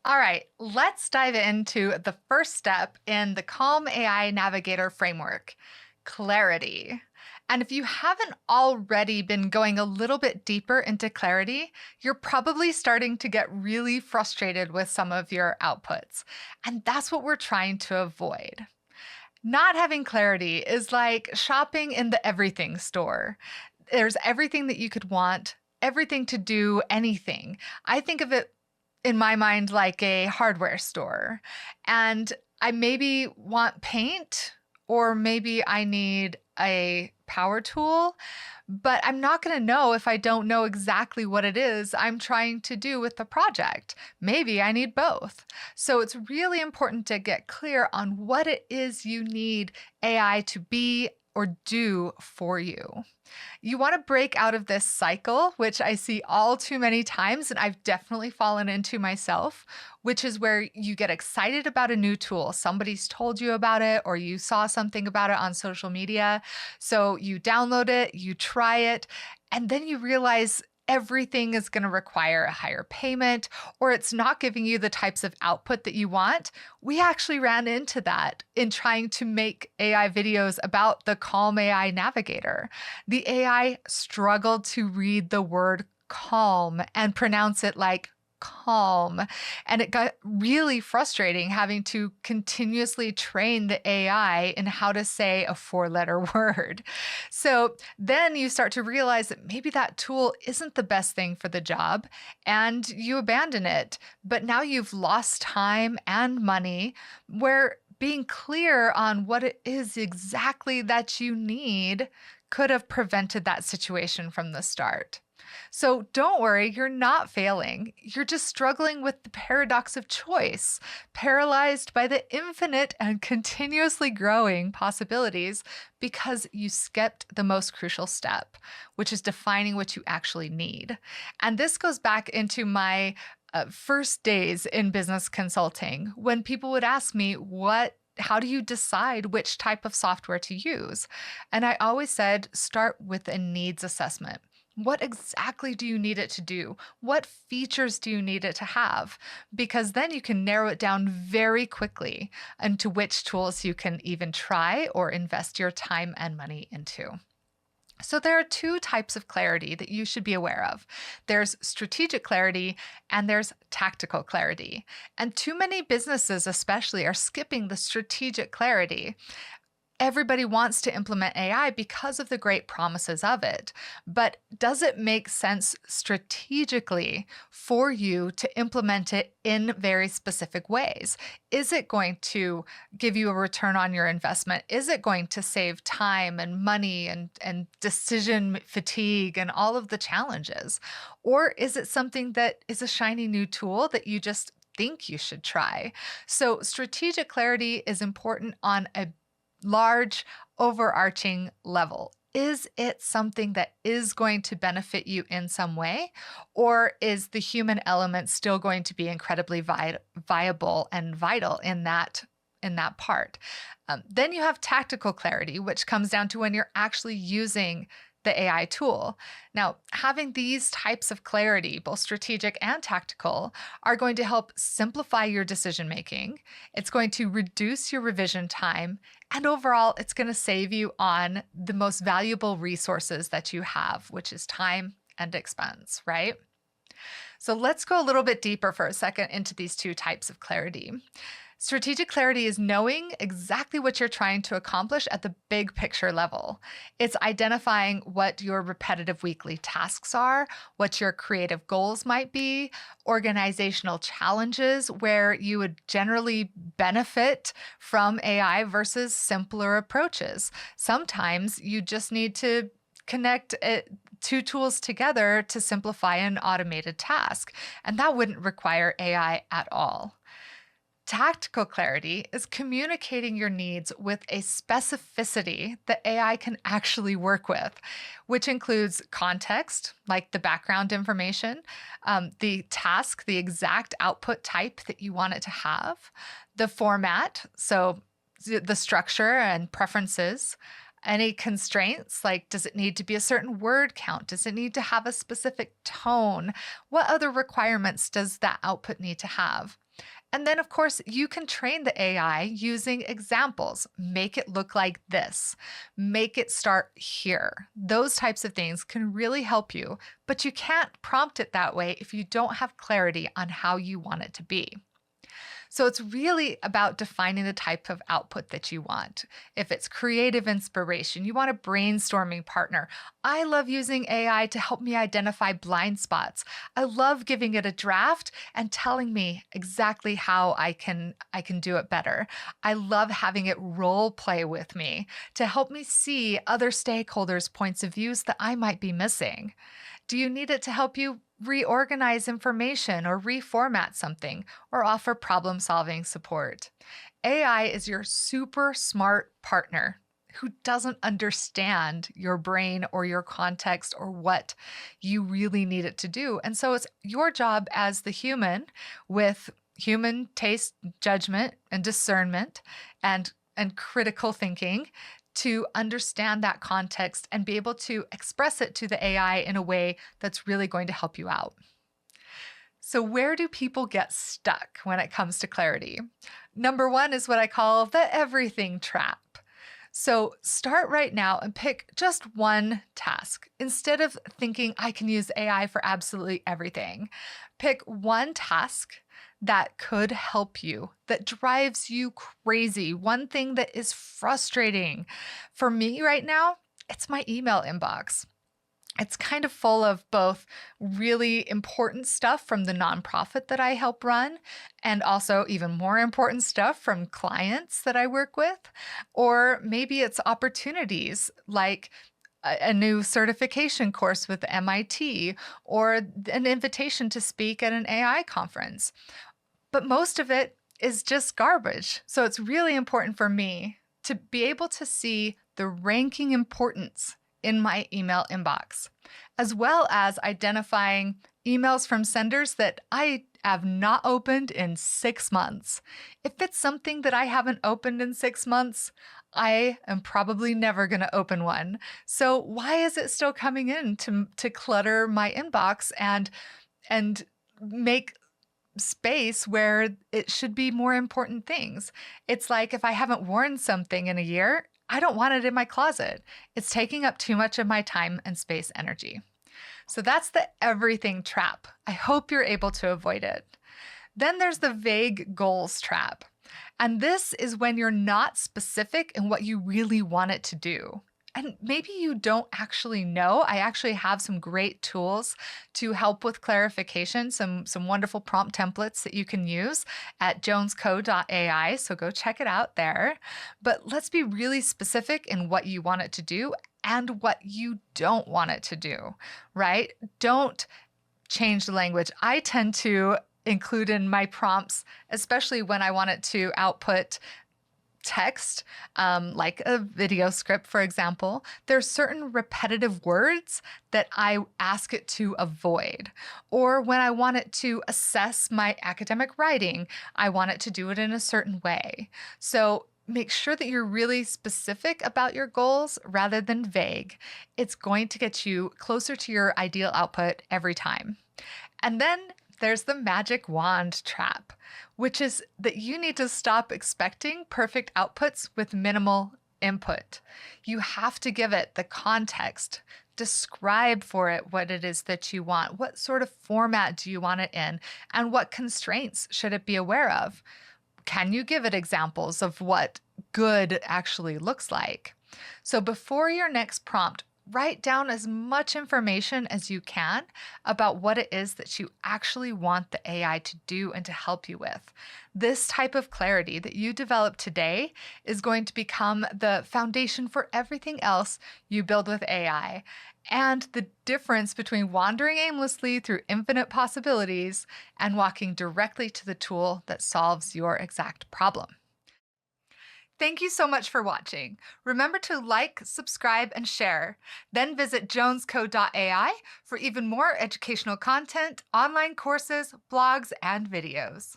All right, let's dive into the first step in the Calm AI Navigator Framework, clarity. And if you haven't already been going a little bit deeper into clarity, you're probably starting to get really frustrated with some of your outputs. And that's what we're trying to avoid. Not having clarity is like shopping in the everything store. There's everything that you could want, everything to do anything. I think of it in my mind like a hardware store. And I maybe want paint, or maybe I need a power tool, but I'm not going to know if I don't know exactly what it is I'm trying to do with the project. Maybe I need both. So it's really important to get clear on what it is you need AI to be or do for you. You want to break out of this cycle, which I see all too many times, and I've definitely fallen into myself, which is where you get excited about a new tool. Somebody's told you about it, or you saw something about it on social media. So you download it, you try it, and then you realize everything is going to require a higher payment, or it's not giving you the types of output that you want. We actually ran into that in trying to make AI videos about the Calm AI Navigator. The AI struggled to read the word calm and pronounce it like calm. And it got really frustrating having to continuously train the AI in how to say a 4-letter word. So then you start to realize that maybe that tool isn't the best thing for the job and you abandon it. But now you've lost time and money, where being clear on what it is exactly that you need could have prevented that situation from the start. So don't worry, you're not failing. You're just struggling with the paradox of choice, paralyzed by the infinite and continuously growing possibilities because you skipped the most crucial step, which is defining what you actually need. And this goes back into my first days in business consulting when people would ask me, how do you decide which type of software to use? And I always said, start with a needs assessment. What exactly do you need it to do? What features do you need it to have? Because then you can narrow it down very quickly into which tools you can even try or invest your time and money into. So there are two types of clarity that you should be aware of. There's strategic clarity and there's tactical clarity. And too many businesses especially are skipping the strategic clarity. Everybody wants to implement AI because of the great promises of it. But does it make sense strategically for you to implement it in very specific ways? Is it going to give you a return on your investment? Is it going to save time and money and decision fatigue and all of the challenges? Or is it something that is a shiny new tool that you just think you should try? So strategic clarity is important on a large, overarching level. Is it something that is going to benefit you in some way? Or is the human element still going to be incredibly viable and vital in that part? Then you have tactical clarity, which comes down to when you're actually using the AI tool. Now, having these types of clarity, both strategic and tactical, are going to help simplify your decision making. It's going to reduce your revision time. And overall, it's going to save you on the most valuable resources that you have, which is time and expense, right? So let's go a little bit deeper for a second into these two types of clarity. Strategic clarity is knowing exactly what you're trying to accomplish at the big picture level. It's identifying what your repetitive weekly tasks are, what your creative goals might be, organizational challenges where you would generally benefit from AI versus simpler approaches. Sometimes you just need to connect two tools together to simplify an automated task, and that wouldn't require AI at all. Tactical clarity is communicating your needs with a specificity that AI can actually work with, which includes context, like the background information, the task, the exact output type that you want it to have, the format, so the structure and preferences, any constraints, like does it need to be a certain word count? Does it need to have a specific tone? What other requirements does that output need to have? And then, of course, you can train the AI using examples. Make it look like this. Make it start here. Those types of things can really help you, but you can't prompt it that way if you don't have clarity on how you want it to be. So it's really about defining the type of output that you want. If it's creative inspiration, you want a brainstorming partner. I love using AI to help me identify blind spots. I love giving it a draft and telling me exactly how I can do it better. I love having it role play with me to help me see other stakeholders' points of views that I might be missing. Do you need it to help you reorganize information or reformat something or offer problem solving support? AI is your super smart partner who doesn't understand your brain or your context or what you really need it to do. And so it's your job as the human with human taste, judgment, and discernment and critical thinking to understand that context and be able to express it to the AI in a way that's really going to help you out. So, where do people get stuck when it comes to clarity? Number one is what I call the everything trap. So, start right now and pick just one task. Instead of thinking I can use AI for absolutely everything, pick one task that could help you, that drives you crazy, one thing that is frustrating. For me right now, it's my email inbox. It's kind of full of both really important stuff from the nonprofit that I help run, and also even more important stuff from clients that I work with. Or maybe it's opportunities like a new certification course with MIT or an invitation to speak at an AI conference. But most of it is just garbage. So it's really important for me to be able to see the ranking importance in my email inbox, as well as identifying emails from senders that I have not opened in 6 months. If it's something that I haven't opened in 6 months, I am probably never going to open one. So why is it still coming in to clutter my inbox and make space where it should be more important things? It's like if I haven't worn something in a year, I don't want it in my closet. It's taking up too much of my time and space energy. So that's the everything trap. I hope you're able to avoid it. Then there's the vague goals trap. And this is when you're not specific in what you really want it to do. And maybe you don't actually know. I actually have some great tools to help with clarification, some wonderful prompt templates that you can use at jonesco.ai. So go check it out there. But let's be really specific in what you want it to do and what you don't want it to do, right? Don't change the language. I tend to include in my prompts, especially when I want it to output text, like a video script, for example, there's certain repetitive words that I ask it to avoid. Or when I want it to assess my academic writing, I want it to do it in a certain way. So make sure that you're really specific about your goals rather than vague. It's going to get you closer to your ideal output every time. And then there's the magic wand trap, which is that you need to stop expecting perfect outputs with minimal input. You have to give it the context, describe for it what it is that you want, what sort of format do you want it in, and what constraints should it be aware of. Can you give it examples of what good actually looks like? So before your next prompt, write down as much information as you can about what it is that you actually want the AI to do and to help you with. This type of clarity that you develop today is going to become the foundation for everything else you build with AI. And the difference between wandering aimlessly through infinite possibilities and walking directly to the tool that solves your exact problem. Thank you so much for watching. Remember to like, subscribe, and share. Then visit jonesco.ai for even more educational content, online courses, blogs, and videos.